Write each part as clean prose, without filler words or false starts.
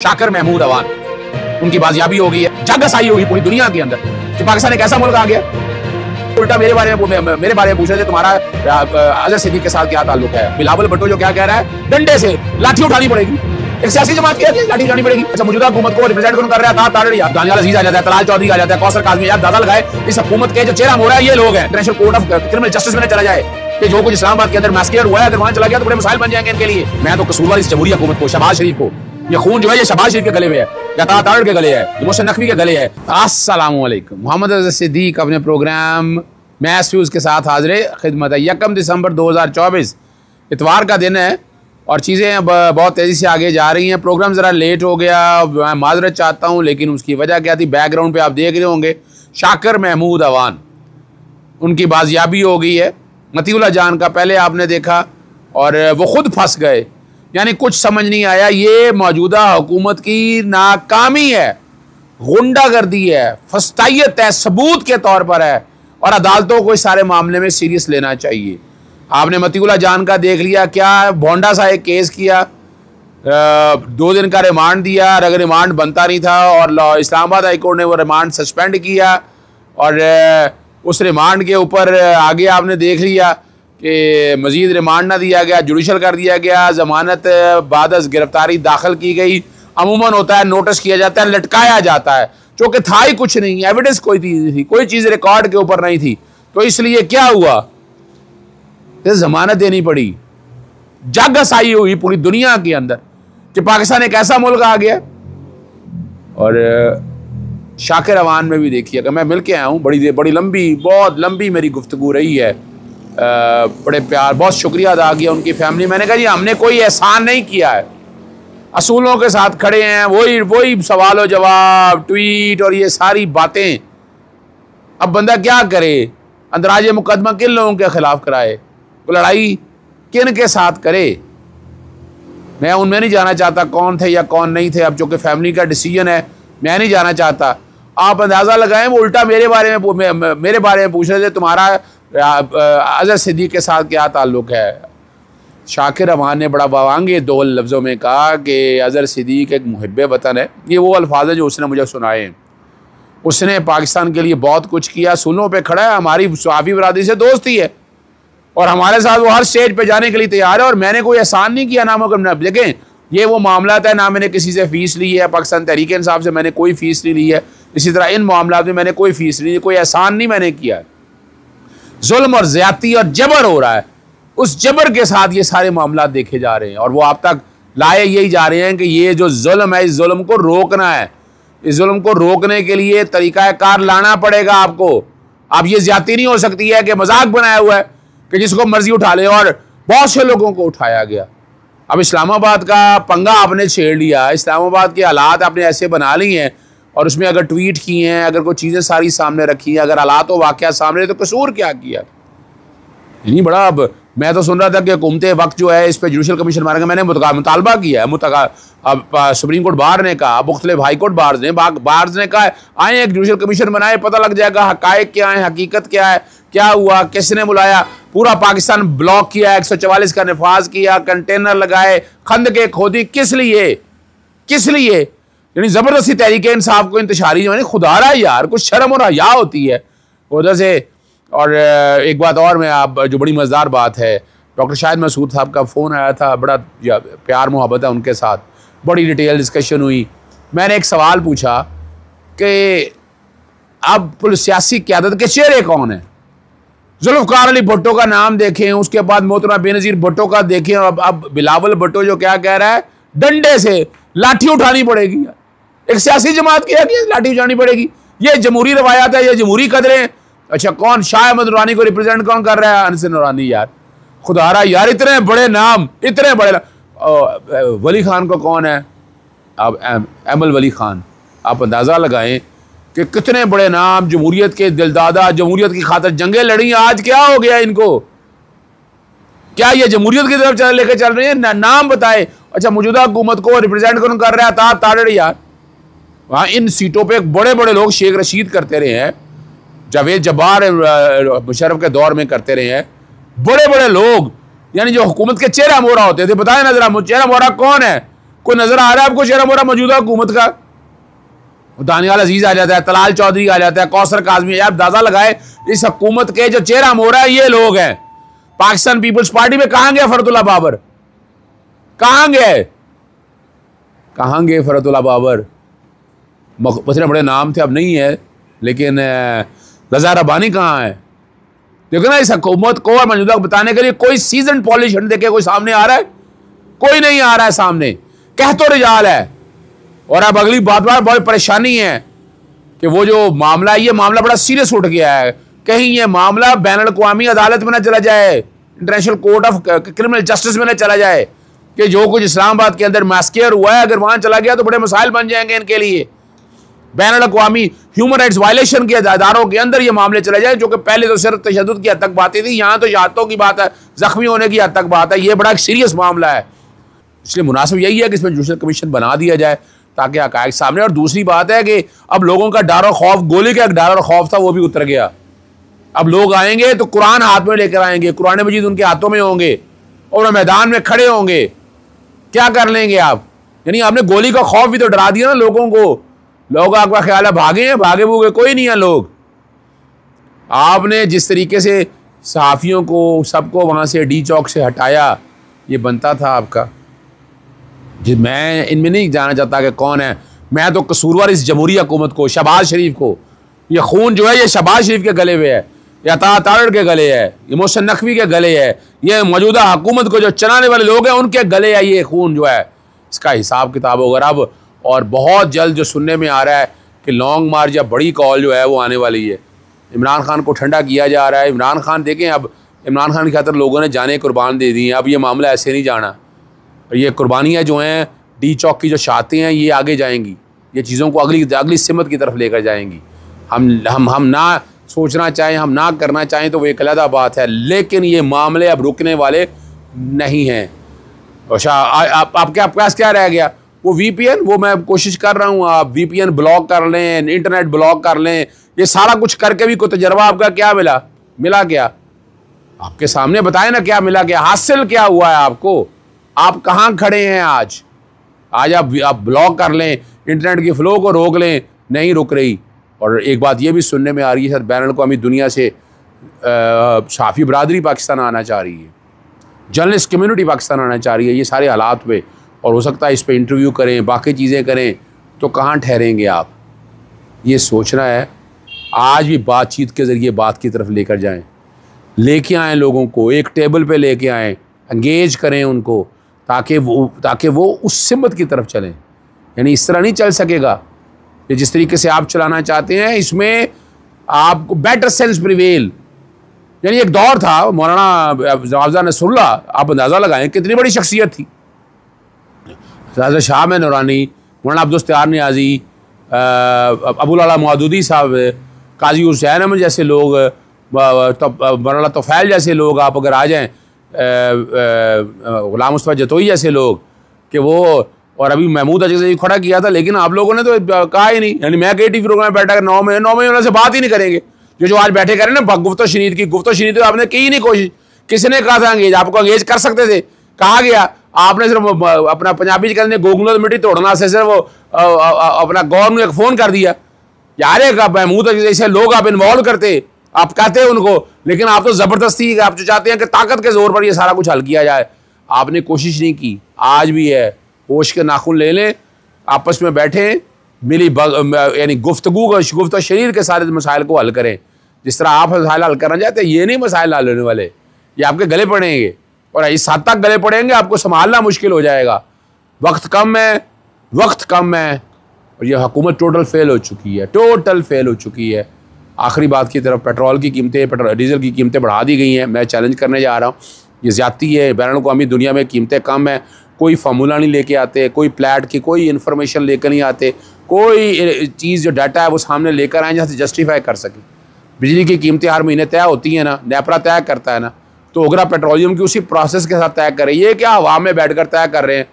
शाकिर महमूद अवान, उनकी बाजियाबी हो गई है, जगसाई होगी पूरी दुनिया के अंदर कि पाकिस्तान एक ऐसा मुल्क आ गया। उल्टा मेरे बारे में पूछ रहे थे तुम्हारा अजहर सिद्दीकी के साथ क्या ताल्लुक है। बिलावल भुट्टो जो क्या कह रहा है, डंडे से लाठी उठानी पड़ेगी, एक सियासी जमात की लाठी उठानी पड़ेगी। अच्छा, मौजूदा हुकूमत को रिप्रेजेंट कौन कर रहा था? दानियाल अजीज आ जाता है, तलाल चौधरी आ जाता है, कौसर काज़मी। यार दादा लगाए इस हुकूमत के जो चेहरा हो रहा है, ये लोग हैं। International court of criminal justice में चला जाए कि जो कुछ इस्लामाबाद के अंदर मैस्केर हुआ है, अगर वहां चला गया तो बड़े मसाइल बन जाएंगे इनके लिए। मैं तो कसूरवार इस जमहूरी हुकूमत को, शहबाज शरीफ को, ये खून जो है ये शहबाज शरीफ के गले में है, या ताड़ के गले है, ये मोहसिन नकवी के गले है। अस्सलामु अलैकुम। मोहम्मद अजहर सिद्दीक अपने प्रोग्राम मैच फ्यूज के साथ हाजिर खिदमत है। 1 दिसंबर 2024 इतवार का दिन है और चीज़ें बहुत तेज़ी से आगे जा रही हैं। प्रोग्राम ज़रा लेट हो गया, मैं माजरत चाहता हूँ, लेकिन उसकी वजह क्या थी? बैकग्राउंड पे आप देख रहे होंगे शाकिर महमूद अवान, उनकी बाजियाबी हो गई है। मतीउल्लाह जान का पहले आपने देखा और वो खुद फंस गए, यानी कुछ समझ नहीं आया। ये मौजूदा हुकूमत की नाकामी है, गुंडागर्दी है, फस्तायत है, सबूत के तौर पर है और अदालतों को इस सारे मामले में सीरियस लेना चाहिए। आपने मतीउल्लाह जान का देख लिया, क्या भोंडा सा एक केस किया, 2 दिन का रिमांड दिया, अगर रिमांड बनता नहीं था और इस्लामाबाद हाई कोर्ट ने वो रिमांड सस्पेंड किया और उस रिमांड के ऊपर आगे आपने देख लिया कि मज़ीद रिमांड ना दिया गया, जुडिशल कर दिया गया, ज़मानत बाद गिरफ्तारी दाखिल की गई। अमूमन होता है नोटिस किया जाता है, लटकाया जाता है, जो कि था ही कुछ नहीं, एविडेंस कोई थी, कोई चीज़ रिकॉर्ड के ऊपर नहीं थी। तो इसलिए क्या हुआ, जमानत देनी पड़ी। जगसाई हुई पूरी दुनिया के अंदर कि पाकिस्तान एक ऐसा मुल्क आ गया। और शाकिर अवान में भी देखिएगा, मैं मिल के आया हूँ, बड़ी लंबी, बहुत लंबी मेरी गुफ्तगू रही है। बड़े प्यार, बहुत शुक्रिया अदा किया उनकी फैमिली। मैंने कहा जी हमने कोई एहसान नहीं किया है, असूलों के साथ खड़े हैं, वही सवाल और जवाब, ट्वीट और ये सारी बातें। अब बंदा क्या करे, अंदराज मुकदमा किन लोगों के खिलाफ कराए, तो लड़ाई किन के साथ करे। मैं उनमें नहीं जाना चाहता कौन थे या कौन नहीं थे, अब जो कि फैमिली का डिसीजन है, मैं नहीं जाना चाहता। आप अंदाज़ा लगाएं, वो उल्टा मेरे बारे में पूछ रहे थे तुम्हारा अजहर सिद्दीकी के साथ क्या ताल्लुक है। शाकिर अवान ने बड़ा वांगे 2 लफ्ज़ों में कहा कि अजहर सिद्दीकी एक मुहिब्बे वतन है। ये वो अल्फाज है जो उसने मुझे सुनाए हैं। उसने पाकिस्तान के लिए बहुत कुछ किया, सूलों पे खड़ा है, हमारी सहाफ़ी बरादरी से दोस्ती है और हमारे साथ वो हर स्टेज पे जाने के लिए तैयार है। और मैंने कोई एहसान नहीं किया, नामों का देखें, ये वो मामला है ना, मैंने किसी से फ़ीस ली है, पाकिस्तान तहरीक इंसाफ से मैंने कोई फ़ीस नहीं ली है, इसी तरह इन मामलों में मैंने कोई फ़ीस नहीं ली, कोई एहसान नहीं मैंने किया। जुल्म और ज़्यादती और जबर हो रहा है, उस जबर के साथ ये सारे मामला देखे जा रहे हैं और वो आप तक लाए यही जा रहे हैं कि ये जो जुल्म है, इस जुल्म को रोकना है। इस जुल्म को रोकने के लिए तरीक़ाकार लाना पड़ेगा आपको। अब ये ज़्यादती नहीं हो सकती है कि मजाक बनाया हुआ है कि जिसको मर्जी उठा ले, और बहुत से लोगों को उठाया गया। अब इस्लामाबाद का पंगा आपने छेड़ लिया, इस्लामाबाद के हालात आपने ऐसे बना लिए हैं और उसमें अगर ट्वीट किए हैं, अगर कोई चीज़ें सारी सामने रखी हैं, अगर हालात व वाक़या सामने, तो कसूर क्या किया? नहीं बड़ा। अब मैं तो सुन रहा था कि हुकूमते वक्त जो है इस पर जुडिशल कमीशन मारेंगे। मैंने मुतालबा किया है, अब सुप्रीम कोर्ट बार ने कहा, मुख्तलिफ हाई कोर्ट बार्स ने कहा आए एक जुडिशल कमीशन बनाए, पता लग जाएगा हकायक क्या है, हकीकत क्या है, क्या हुआ, किसने बुलाया। पूरा पाकिस्तान ब्लॉक किया, 144 का नफाज किया, कंटेनर लगाए, खंदकें खोदी, किस लिए? यानी ज़बरदस्ती तहरीक इंसाफ को इंतशारी जो है, खुदारा यार, कुछ शर्म और हया होती है उधर से। और एक बात और, मैं आप जो बड़ी मज़ेदार बात है, डॉक्टर शाहिद मसूद साहब का फ़ोन आया था, बड़ा प्यार मोहब्बत है उनके साथ, बड़ी डिटेल डिस्कशन हुई। मैंने एक सवाल पूछा कि अब पुलिस सियासी क़यादत के चेहरे कौन है? जुल्फ़िकार अली भुट्टो का नाम देखें, उसके बाद मोहतरमा बेनज़ीर भुट्टो का देखें, और अब बिलावल भुट्टो जो क्या कह रहा है, डंडे से लाठी उठानी पड़ेगी। एक सियासी जमात की लाठी उठानी पड़ेगी, ये जमहूरी रवायात है, ये जमहूरी कदरें। अच्छा, कौन शाह अहमद नूरानी को रिप्रेजेंट कौन कर रहा है? अनस नूरानी। यार खुदारा यार, इतने बड़े नाम, वली खान को कौन है? अब एमल वली खान। आप अंदाज़ा लगाएं कि कितने बड़े नाम, जमहूरियत के दिलदादा, जमहूरियत की खातिर जंगें लड़ी, आज क्या हो गया इनको? क्या ये जमहूरियत की तरफ लेकर चल रही है? नाम बताए। अच्छा, मौजूदा हुकूमत को रिप्रेजेंट कौन कर रहा है? ताड़ यार, वहाँ इन सीटों पे बड़े बड़े लोग शेख रशीद करते रहे हैं, जावेद जब्बार मुशर्रफ के दौर में करते रहे हैं, बड़े बड़े लोग, यानी जो हुकूमत के चेहरा मोहरा होते थे। बताए ना जरा, चेहरा मोहरा कौन है? कोई नजर आ रहा है आपको चेहरा मोहरा मौजूदा हुकूमत का? दानियाल अजीज आ जाता है, तलाल चौधरी आ जाता है, कौसर काजमी। आप अंदाजा लगाए इस हुकूमत के जो चेहरा मोहरा है ये लोग हैं। पाकिस्तान पीपल्स पार्टी में कहां गया फरतुल्लाह बाबर? कहां गए? कहां गए फरतुल्लाह बाबर? इतने बड़े नाम थे, अब नहीं है। लेकिन रजा रब्बानी कहाँ है? देखो ना, इस हुकूमत को और मौजूदा को बताने के लिए कोई सीजन पॉलिटिशियन देखे कोई सामने आ रहा है? कोई नहीं आ रहा है सामने। कह तो रिजाल है। और अब अगली बात बहुत परेशानी है कि वो जो मामला है, ये मामला बड़ा सीरियस उठ गया है। कहीं ये मामला बैनुल अक़वामी अदालत में न चला जाए, international court of criminal justice में न चला जाए कि जो कुछ इस्लामाबाद के अंदर मैस्केयर हुआ है, अगर वहां चला गया तो बड़े मसाइल बन जाएंगे इनके लिए। बैनुल अक़वामी ह्यूमन राइट्स वायलेशन के अदारों के अंदर ये मामले चले जाए, जो कि पहले तो सिर्फ तशद्दुद की हद तक बातें थी, यहाँ तो शहादतों की बात है, जख्मी होने की हद तक बात है। ये बड़ा एक सीरियस मामला है। इसलिए मुनासिब यही है कि इसमें जुडिशल कमीशन बना दिया जाए ताकि हक़ाइक़ सामने। और दूसरी बात है कि अब लोगों का डर और खौफ, गोली का एक डर और खौफ था, वो भी उतर गया। अब लोग आएंगे तो कुरान हाथ में लेकर आएंगे, कुरान मजीद उनके हाथों में होंगे और मैदान में खड़े होंगे। क्या कर लेंगे आप? यानी आपने गोली का खौफ भी तो डरा दिया ना लोगों को। लोग आपका ख्याल है भागे हैं, भागे भूगे कोई नहीं है लोग। आपने जिस तरीके से सहाफ़ियों को सबको वहाँ से डी चौक से हटाया, ये बनता था आपका। मैं इनमें नहीं जाना चाहता कि कौन है। मैं तो कसूरवार इस जमहूरी हुकूमत को, शहबाज शरीफ को, ये खून जो है ये शहबाज शरीफ के गले में है, या ताड़ के गले है, ये मोहसिन नकवी के गले है, ये मौजूदा हुकूमत को जो चलाने वाले लोग हैं उनके गले है ये खून जो है। इसका हिसाब किताब होगा अब। और बहुत जल्द जो सुनने में आ रहा है कि लॉन्ग मार्च या बड़ी कॉल जो है वो आने वाली है। इमरान खान को ठंडा किया जा रहा है। इमरान खान देखें, अब इमरान खान की खातिर लोगों ने जाने कुर्बान दे दी हैं। अब ये मामला ऐसे नहीं जाना। ये कुर्बानियाँ जो हैं, डी चौक की जो शातें हैं, ये आगे जाएंगी। ये चीज़ों को अगली सिमत की तरफ लेकर जाएंगी। हम ना सोचना चाहें, हम ना करना चाहें तो वो एक अलग बात है, लेकिन ये मामले अब रुकने वाले नहीं हैं। अच्छा, आपके पास क्या रह गया? वो VPN, वो मैं कोशिश कर रहा हूँ, आप VPN ब्लॉक कर लें, इंटरनेट ब्लॉक कर लें, ये सारा कुछ करके भी कोई तजर्बा आपका क्या मिला क्या? आपके सामने बताएं ना क्या मिला, क्या हासिल क्या हुआ है आपको? आप कहाँ खड़े हैं आज आप ब्लॉक कर लें, इंटरनेट की फ़्लो को रोक लें, नहीं रुक रही। और एक बात ये भी सुनने में आ रही है सर, बैनुल अक़वामी दुनिया से सहाफ़ी बरादरी पाकिस्तान आना चाह रही है, जर्नलिस्ट कम्युनिटी पाकिस्तान आना चाह रही है। ये सारे हालात पे, और हो सकता है इस पे इंटरव्यू करें, बाकी चीज़ें करें, तो कहाँ ठहरेंगे आप? ये सोचना है। आज भी बातचीत के ज़रिए बात की तरफ लेकर जाएं, लेके आएँ लोगों को, एक टेबल पे लेके आएँ, एंगेज करें उनको, ताकि वो उस सिमत की तरफ चलें। यानी इस तरह नहीं चल सकेगा कि जिस तरीके से आप चलाना चाहते हैं, इसमें आपको बेटर सेंस प्रिवेल। यानी एक दौर था, मौलाना जवाबजा नसरुल्लाह, आप अंदाज़ा लगाएं कितनी बड़ी शख्सियत थी। ज़ाहिर शाह में नूरानी, मौलाना अब्दुल इख्तियार नियाज़ी, अबुल आला मौदूदी साहब, काजी हुसैन अहमद जैसे लोग, मौलाना तोफ़ैल जैसे लोग, आप अगर आ जाएँ, ग़ुलाम मुस्तफ़ा जतोई जैसे लोग, कि वो, और अभी महमूद अजहर खड़ा किया था, लेकिन आप लोगों ने तो कहा ही नहीं। यानी मैं कई टीवी प्रोग्राम में बैठा 9 महीने से बात ही नहीं करेंगे। जो आज बैठे करें ना गुफ्तो शनीद तो आपने की ही नहीं कोशिश। किसने कहा था अंगेज? आपको अंगेज कर सकते थे, कहा गया। आपने सिर्फ अपना पंजाबी कहते गोगलों मिट्टी तोड़ना से सिर्फ अपना गौर में एक फ़ोन कर दिया। यार एक महमूद जैसे लोग आप इन्वॉल्व करते, आप कहते हैं उनको, लेकिन आप तो ज़बरदस्ती, आप जो चाहते हैं कि ताकत के जोर पर ये सारा कुछ हल किया जाए, आपने कोशिश नहीं की। आज भी है, होश के नाखून ले लें, आपस में बैठें, यानी गुफ्तगू शरीर के सारे मसाइल को हल करें। जिस तरह आप मसाइल हल करना चाहते हैं, ये नहीं मसाइल हल होने वाले, ये आपके गले पड़ेंगे, और इस हद तक गले पड़ेंगे आपको संभालना मुश्किल हो जाएगा। वक्त कम है, और ये हुकूमत टोटल फेल हो चुकी है। आखिरी बात की तरफ, पेट्रोल की कीमतें, डीजल की कीमतें बढ़ा दी गई हैं। मैं चैलेंज करने जा रहा हूँ, ये ज़्यादती है। बैनुल अक़वामी दुनिया में कीमतें कम हैं, कोई फार्मूला नहीं लेके आते, कोई प्लेट की कोई इन्फॉर्मेशन लेकर नहीं आते, कोई चीज़ जो डाटा है वो सामने लेकर आए जहाँ से जस्टिफाई कर सकें। बिजली की कीमतें हर महीने तय होती हैं ना, नेपरा तय करता है ना, तो ओगरा पेट्रोलियम की उसी प्रोसेस के साथ तय करें। ये क्या हवा में बैठ कर तय कर रहे हैं?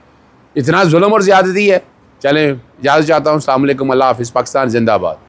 इतना जुल्म और ज़्यादती है। चलें, इजाज़त चाहता हूँ। अस्सलाम वालेकुम, अल्लाह हाफ़िज़। पाकिस्तान जिंदाबाद।